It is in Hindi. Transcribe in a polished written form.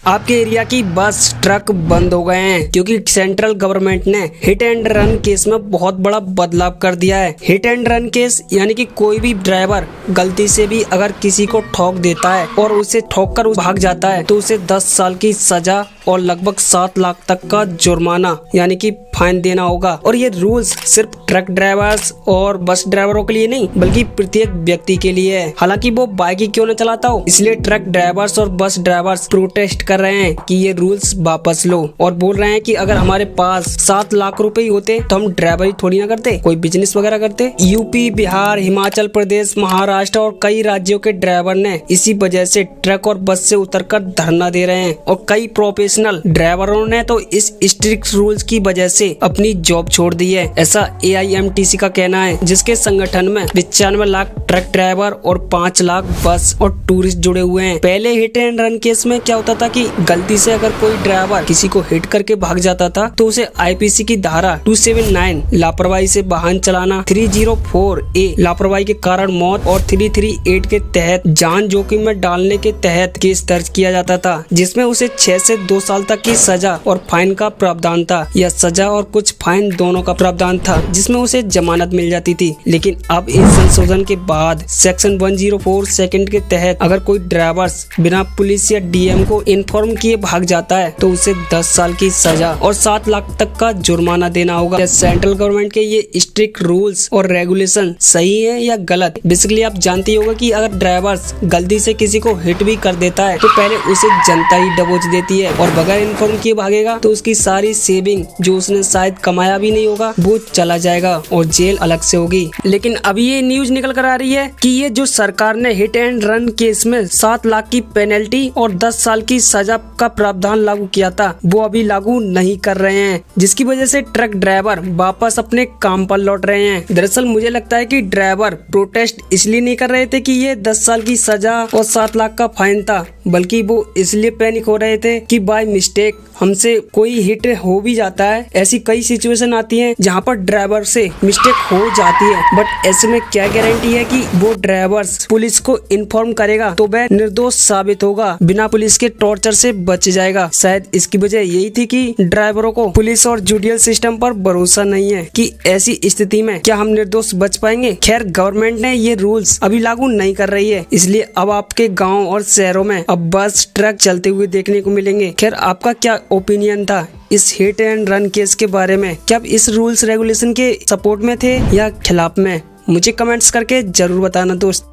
आपके एरिया की बस ट्रक बंद हो गए हैं क्योंकि सेंट्रल गवर्नमेंट ने हिट एंड रन केस में बहुत बड़ा बदलाव कर दिया है। हिट एंड रन केस यानी कि कोई भी ड्राइवर गलती से भी अगर किसी को ठोक देता है और उसे ठोक कर भाग जाता है तो उसे 10 साल की सजा और लगभग 7 लाख तक का जुर्माना यानी कि फाइन देना होगा। और ये रूल्स सिर्फ ट्रक ड्राइवर्स और बस ड्राइवरों के लिए नहीं बल्कि प्रत्येक व्यक्ति के लिए है, हालांकि वो बाइक ही क्यों न चलाता हो। इसलिए ट्रक ड्राइवर्स और बस ड्राइवर्स प्रोटेस्ट कर रहे हैं कि ये रूल्स वापस लो और बोल रहे हैं कि अगर हमारे पास 7 लाख रुपए ही होते तो हम ड्राइवरी थोड़ी ना करते, कोई बिजनेस वगैरह करते। यूपी, बिहार, हिमाचल प्रदेश, महाराष्ट्र और कई राज्यों के ड्राइवर ने इसी वजह से ट्रक और बस से उतरकर धरना दे रहे हैं और कई प्रोफेशनल ड्राइवरों ने तो इस स्ट्रिक्ट रूल्स की वजह से अपनी जॉब छोड़ दी है, ऐसा AIMTC का कहना है, जिसके संगठन में 95 लाख ट्रक ड्राइवर और 5 लाख बस और टूरिस्ट जुड़े हुए हैं। पहले हिट एंड रन केस में क्या होता था कि गलती से अगर कोई ड्राइवर किसी को हिट करके भाग जाता था तो उसे IPC की धारा 279 लापरवाही से वाहन चलाना, 304A लापरवाही के कारण मौत और 338 के तहत जान जोखिम में डालने के तहत केस दर्ज किया जाता था, जिसमें उसे 6 से 2 साल तक की सजा और फाइन का प्रावधान था। यह सजा और कुछ फाइन दोनों का प्रावधान था, जिसमें उसे जमानत मिल जाती थी। लेकिन अब इस संशोधन के बाद सेक्शन 104 सेकंड के तहत अगर कोई ड्राइवर बिना पुलिस या DM को इन्फॉर्म किए भाग जाता है तो उसे 10 साल की सजा और 7 लाख तक का जुर्माना देना होगा। सेंट्रल गवर्नमेंट के ये स्ट्रिक्ट रूल्स और रेगुलेशन सही है या गलत? बेसिकली आप जानते होगा कि अगर ड्राइवर गलती से किसी को हिट भी कर देता है तो पहले उसे जनता ही दबोच देती है और बगैर इन्फॉर्म किए भागेगा तो उसकी सारी सेविंग जो उसने शायद कमाया भी नहीं होगा वो चला जाएगा और जेल अलग से होगी। लेकिन अभी ये न्यूज निकल कर आ रही है कि ये जो सरकार ने हिट एंड रन केस में 7 लाख की पेनल्टी और 10 साल की सजा का प्रावधान लागू किया था वो अभी लागू नहीं कर रहे हैं, जिसकी वजह से ट्रक ड्राइवर वापस अपने काम पर लौट रहे हैं। दरअसल मुझे लगता है कि ड्राइवर प्रोटेस्ट इसलिए नहीं कर रहे थे कि ये 10 साल की सजा और 7 लाख का फाइन था, बल्कि वो इसलिए पैनिक हो रहे थे कि बाय मिस्टेक हमसे कोई हिट हो भी जाता है। ऐसी कई सिचुएशन आती हैं जहां पर ड्राइवर से मिस्टेक हो जाती है, बट ऐसे में क्या गारंटी है कि वो ड्राइवर पुलिस को इन्फॉर्म करेगा तो वह निर्दोष साबित होगा, बिना पुलिस के टॉर्चर से बच जाएगा। शायद इसकी वजह यही थी कि ड्राइवरों को पुलिस और जुडिशियल सिस्टम पर भरोसा नहीं है कि ऐसी स्थिति में क्या हम निर्दोष बच पाएंगे। खैर गवर्नमेंट ने ये रूल्स अभी लागू नहीं कर रही है, इसलिए अब आपके गाँव और शहरों में अब बस ट्रक चलते हुए देखने को मिलेंगे। खैर आपका क्या ओपिनियन था इस हिट एंड रन केस के बारे में? क्या आप इस रूल्स रेगुलेशन के सपोर्ट में थे या खिलाफ में? मुझे कमेंट्स करके जरूर बताना दोस्त।